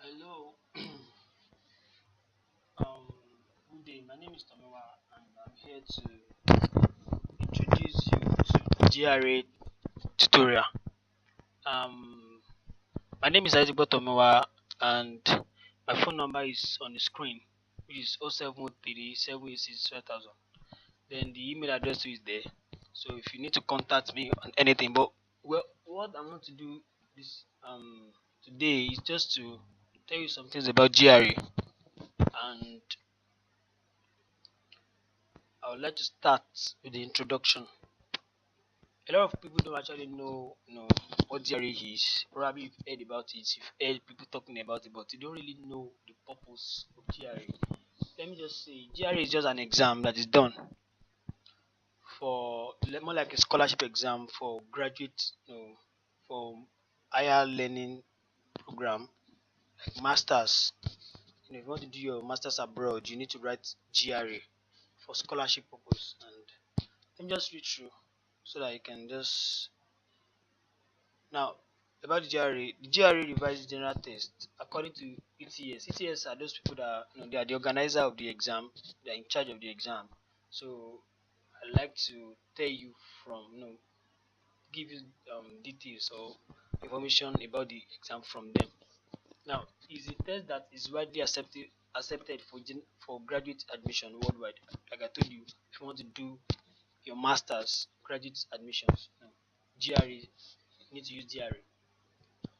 Hello, good day. My name is Tomiwa, and I'm here to introduce you to GRA tutorial. Um, my name is Isaac Tomiwa, and my phone number is on the screen, which is 0703 786 Then the email address too is there. So if you need to contact me on anything, but well, what I want to do this today is just to tell you some things about GRA, and I would like to start with the introduction. A lot of people don't actually know what GRA is. Probably you've heard about it, you've heard people talking about it, but you don't really know the purpose of GRA. Let me just say, GRA is just an exam that is done for more like a scholarship exam for graduate, for higher learning program, like masters. If you want to do your masters abroad, you need to write GRA for scholarship purpose. And let me just read through so that you can just now about the GRA revised general test according to ETS. ETS are those people that they are the organizer of the exam, they are in charge of the exam. So I like to tell you from give you details or information about the exam from them. Now, is a test that is widely accepted for graduate admission worldwide. Like I told you, if you want to do your masters graduate admissions, GRE, you need to use GRE.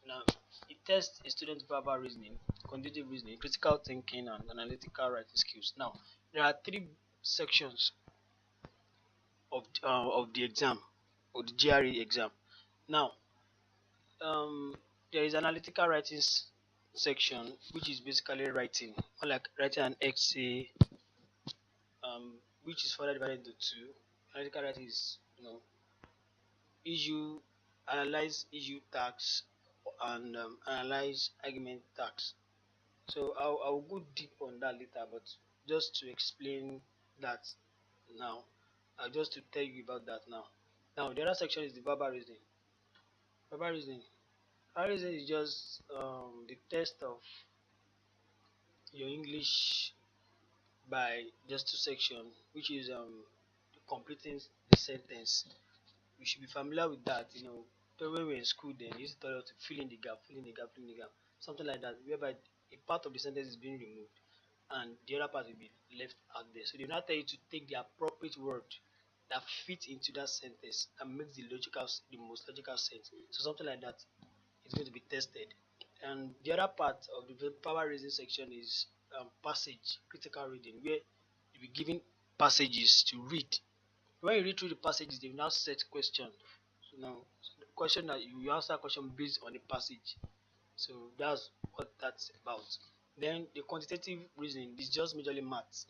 Now, it tests a student's verbal reasoning, cognitive reasoning, critical thinking, and analytical writing skills. Now, there are three sections of the exam, or the GRE exam. Now, um, there is analytical writing section, which is basically writing, or like writing an essay, which is further divided into two. Analytical writing is, issue, analyze issue tags, and analyze argument tags. So I'll go deep on that later, but just to explain that now, just to tell you about that now. Now the other section is the verbal reasoning. Verbal reasoning. Verbal reasoning is just the test of your English by just two sections, which is completing the sentence. We should be familiar with that. When we were in school, then they used to tell us to fill in the gap, fill in the gap, fill in the gap, something like that, whereby a part of the sentence is being removed and the other part will be left out there. So they now tell you to take the appropriate word that fits into that sentence and makes the most logical sense. So something like that is going to be tested. And the other part of the power raising section is passage critical reading, where you'll be given passages to read. When you read through the passages, they will now set questions. So the question that you answer a question based on the passage. So that's what that's about. Then the quantitative reasoning is just majorly maths,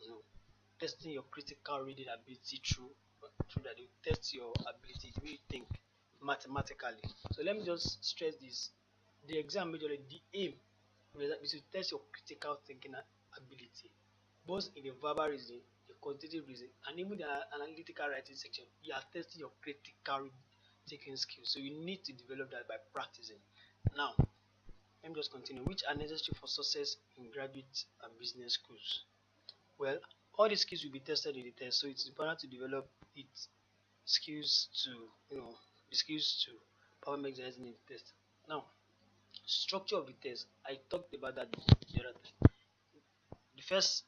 testing your critical reading ability through that. They test your ability, the way you think mathematically. So let me just stress this. The exam majorly the aim is to test your critical thinking ability, both in the verbal reasoning, the quantitative reasoning, and even the analytical writing section. You are testing your critical thinking skills. So you need to develop that by practicing. Now, let me just continue. Which are necessary for success in graduate and business schools? Well, all the skills will be tested in the test, so it's important to develop its skills to the skills to perform exercise in the test. Now, structure of the test. I talked about that the other time. The first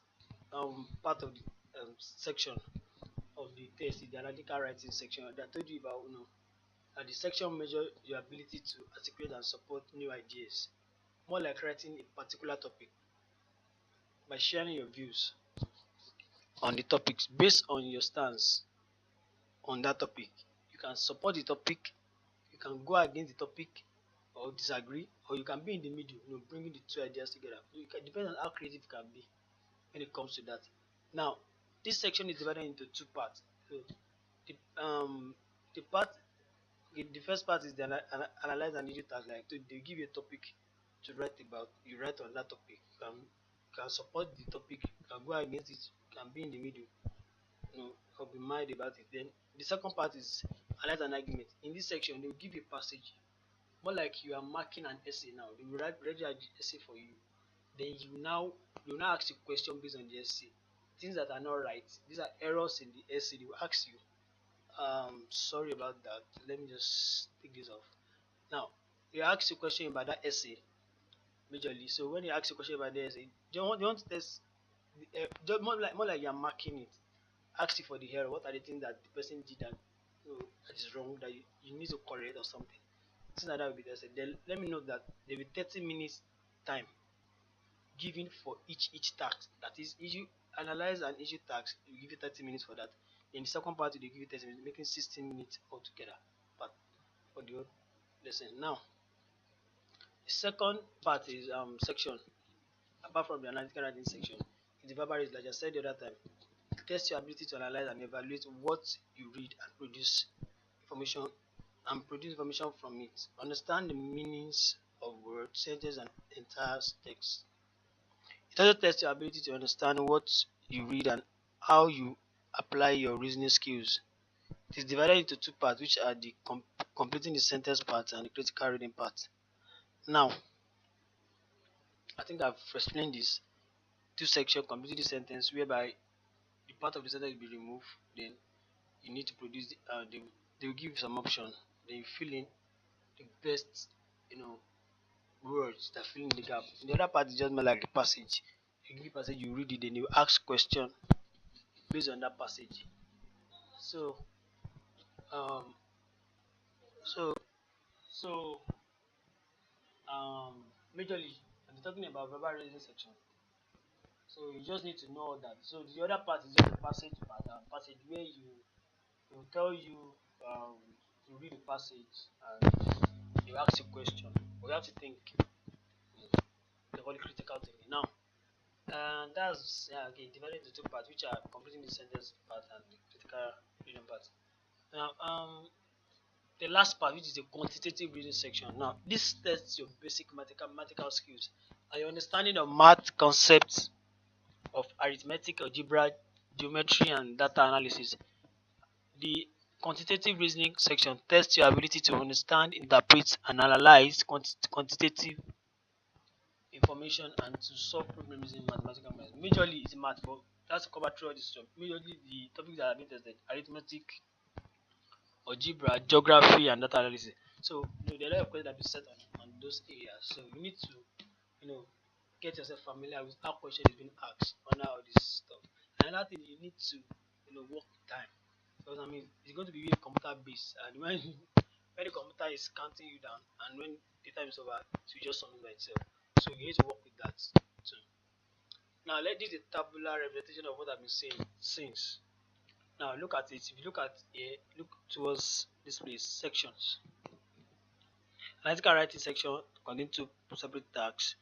part of the section of the test is the analytical writing section that I told you about. The section measure your ability to articulate and support new ideas, more like writing a particular topic by sharing your views on the topics based on your stance on that topic. You can support the topic, you can go against the topic or disagree, or you can be in the middle, bringing the two ideas together. You can depend on how creative you can be when it comes to that. Now, this section is divided into two parts. So the part the first part is the analyze and issue task. Like they give you a topic to write about, you write on that topic. You can support the topic, you can go against it, you can be in the middle, or be mad about it. Then the second part is analyze an argument. In this section, they will give you a passage, more like you are marking an essay now. They will ready an essay for you. Then you now ask you question based on the essay. Things that are not right. These are errors in the essay. They will ask you. Sorry about that. Let me just take this off. Now, they ask you a question about that essay majorly. So when they ask you a question about the essay, do you want to test more like you're marking it. Ask you for the error. What are the things that the person did that that is wrong that you need to correct or something. Things like that will be tested. Then let me know that there will be 30 minutes time given for each task. That is issue analyze and issue task. You give you 30 minutes for that. In the second part, they give you 30 minutes, making 16 minutes altogether. But for the whole lesson. Now, the second part is section. Apart from the analytical writing section, is the verbal reason, like I said the other time. Test your ability to analyze and evaluate what you read and information produce information from it. Understand the meanings of words, sentences, and entire text. It also tests your ability to understand what you read and how you apply your reasoning skills. It is divided into two parts, which are the completing the sentence part and the critical reading part. Now, I think I've explained this two section completing the sentence, whereby the part of the sentence will be removed. Then you need to produce. They will give you some option. Then you fill in the best, you know, words that fill in the gap. The other part is just more like the passage. You give passage, you read it, then you ask question based on that passage. So, um, so, so, majorly, I'm talking about verbal reasoning section. So you just need to know that. So the other part is just the passage part, passage where it will tell you to read the passage and you ask a question. We have to think the whole critical thinking. Now, that's okay, divided into two parts, which are completing the sentence part and the critical reading part. Now, the last part, which is the quantitative reading section. Now, this tests your basic mathematical skills and your understanding of math concepts of arithmetic, algebra, geometry, and data analysis. The quantitative reasoning section tests your ability to understand, interpret, and analyze quantitative information and to solve problems in mathematical math. Majorly it's math, but that's cover through all this stuff. Majorly the topics that are being tested: arithmetic, algebra, geography, and data analysis. So there are a lot of questions that be set on those areas. So you need to get yourself familiar with how question is being asked under all this stuff. Another thing you need to work with time. Because I mean it's going to be really computer based, and when the computer is counting you down and when the time is over, it will just submit by itself. So you need to work with that too. Now let this is a tabular representation of what I've been saying since. Now look at it. If you look at here, look towards this place, sections. Analytical writing section contains two separate tasks.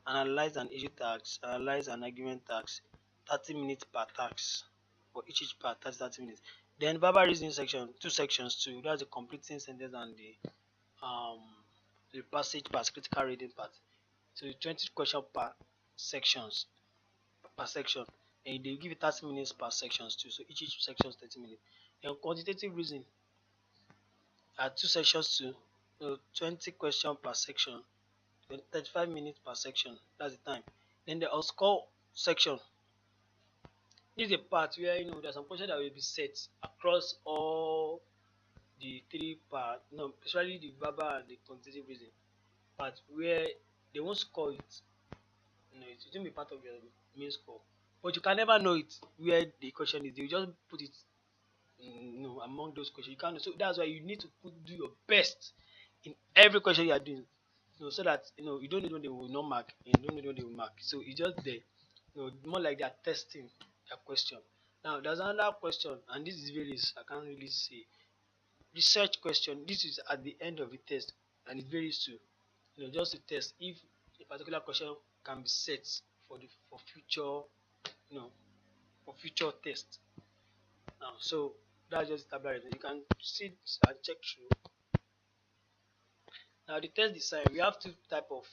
Analyze and issue tasks, analyze and argument tasks, 30 minutes per task. For each part, 30 minutes. Then verbal reasoning section, two sections too. That's the completing sentence and um the passage part, critical reading part. So 20 question per sections per section. And they give you 30 minutes per sections too. So each section is 30 minutes. Then quantitative reasoning are two sections too. So 20 question per section, 35 minutes per section. That's the time. Then the score section. This is a part where there's some questions that will be set across all the three parts, especially the verbal and the quantitative reasoning part where they won't score it. It won't be part of your main score. But you can never know it where the question is. You just put it among those questions. You can't. So that's why you need to do your best in every question you are doing. So that you don't know when they will not mark, and you don't know when they will mark. So it's just there. More like they are testing their question. Now there's another question, and this is varies. I can't really say research question. This is at the end of the test, and it varies too. Just to test if a particular question can be set for future, you know, for future test. Now, so that's just tabular. You can see and check through. Now, the test design, we have two type of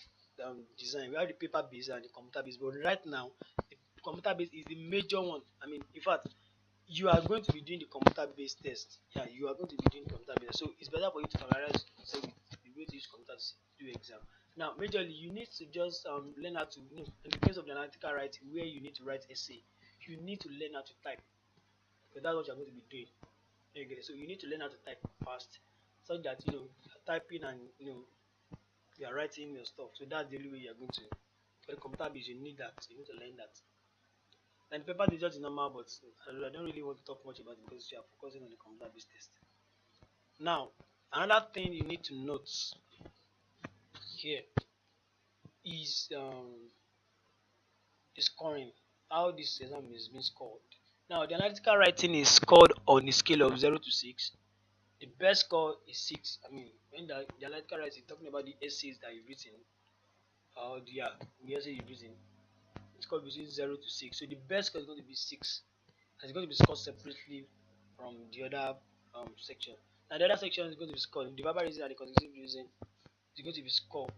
design. We have the paper based and the computer based. But right now, the computer based is the major one. I mean, in fact, you are going to be doing the computer based test. Yeah, you are going to be doing computer based. So it's better for you to familiarize yourself with the way to use computer to do exam. Now, majorly, you need to just learn how to, in the case of the analytical writing, where you need to write essay, you need to learn how to type, because that's what you're going to be doing. You get it? So you need to learn how to type fast, so that you're typing and you're writing your stuff. So that's the only way you're going to. For the computer base, you need that. You need to learn that. And the paper is just normal, but I don't really want to talk much about it because you are focusing on the computer based test. Now, another thing you need to note here is the scoring. How this exam is being scored. Now, the analytical writing is scored on a scale of 0 to 6. The best score is 6. I mean, when the analytical writing is talking about the essays that you've written, or the essay you've written, it's scored between 0 to 6. So the best score is going to be 6. And it's going to be scored separately from the other section. Now the other section is going to be scored. The verbal reason and the cognitive reason is going to be scored,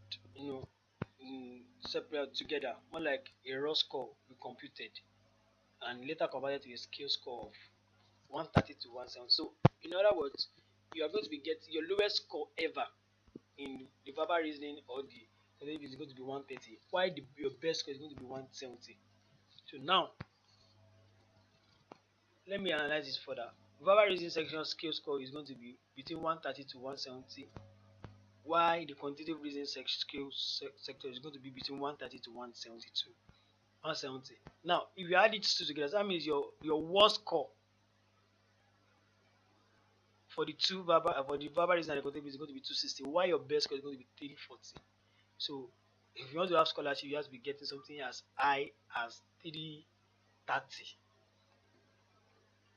separate together, more like a raw score will be computed and later converted to a scale score of 130 to 170. So in other words, you are going to be getting your lowest score ever in the verbal reasoning or the cognitive is going to be 130, while your best score is going to be 170. So now let me analyze this further. Verbal reasoning section scale score is going to be between 130 to 170, while the quantitative reasoning scale sector is going to be between 130 to 172. 170. Now, if you add these two together, that means your worst score for the verbal reasoning and the quantitative is going to be 260, while your best score is going to be 340. So, if you want to have scholarship, you have to be getting something as high as 330.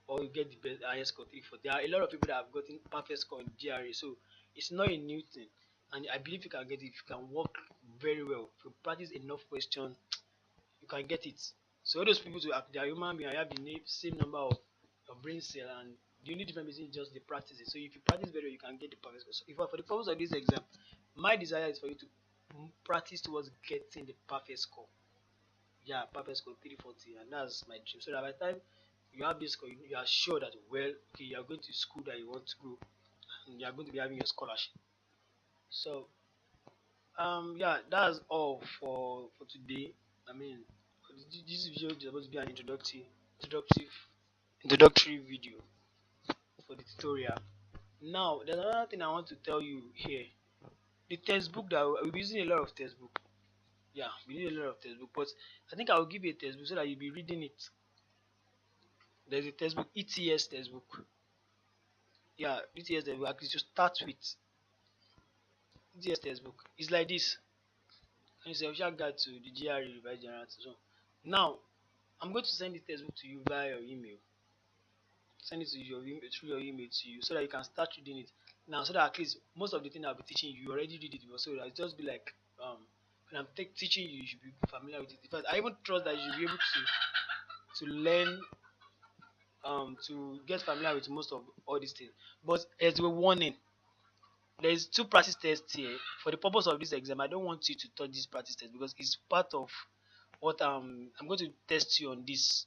Or you get the best highest score 340. There are a lot of people that have gotten perfect score in GRE, so it's not a new thing. And I believe you can get it if you can work very well. If you practice enough questions, you can get it. So all those people they are human beings, have the same number of brain cell, and the only difference between just the practice. So if you practice very well, you can get the perfect score. So if for the purpose of this exam, my desire is for you to practice towards getting the perfect score. Yeah, perfect score 340, and that's my dream. So that by the time you have this score, you are sure that well, okay, you are going to school that you want to go, and you are going to be having your scholarship. So yeah, that's all for today. I mean, this video is supposed to be an introductory video for the tutorial. Now, there's another thing I want to tell you here. The textbook that we'll be using a lot of textbook. Yeah, we need a lot of textbook, but I think I will give you a textbook so that you'll be reading it. There's a textbook, ETS textbook. Yeah, ETS textbook. Actually, to start with, ETS textbook. It's like this. And it's a official guide to the GRE revised general. So now, I'm going to send the textbook to you via your email. Send it to your email through your email to you so that you can start reading it now. So that at least most of the thing I'll be teaching you, you already read it before. So that it just be like when I'm teaching you, you should be familiar with it. In fact, I even trust that you should be able to learn to get familiar with most of all these things. But as a warning, there's two practice tests here. For the purpose of this exam, I don't want you to touch this practice test because it's part of what I'm going to test you on this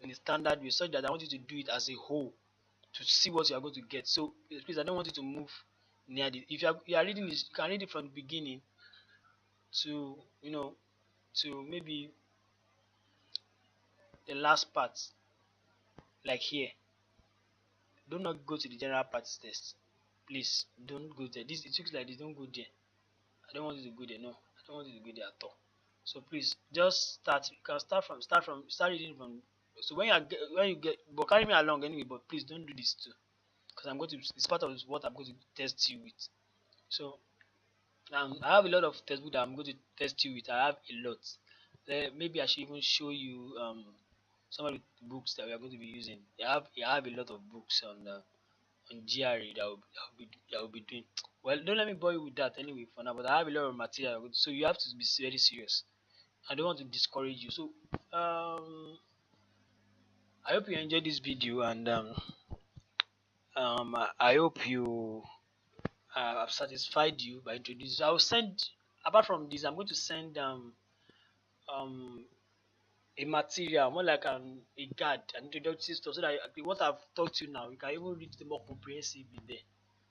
in a standard way, such that I want you to do it as a whole to see what you are going to get. So please, I don't want you to move near this. If you are reading this, you can read it from the beginning to to maybe the last part, like here. Do not go to the general practice test. Please don't go there. This it looks like this. Don't go there. I don't want you to go there. No, I don't want you to go there at all. So please just start. You can start reading from. So when you get, but carry me along anyway. But please don't do this too, because I'm going to. It's part of what I'm going to test you with. So I have a lot of textbook that I'm going to test you with. I have a lot. Maybe I should even show you some of the books that we are going to be using. I have a lot of books on GRE that will be doing. Well, don't let me bore you with that anyway for now. But I have a lot of material, so you have to be very serious. I don't want to discourage you. So I hope you enjoyed this video, and I hope you I've satisfied you by introducing. I will send. Apart from this, I'm going to send um a material, more like a guide, an introductory stuff, so that what I've taught you now, you can even read the more comprehensively there.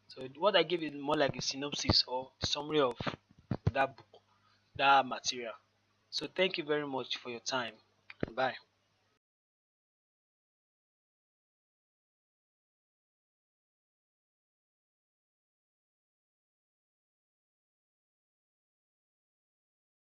So what I gave is more like a synopsis or summary of that book, that material. So thank you very much for your time. Bye.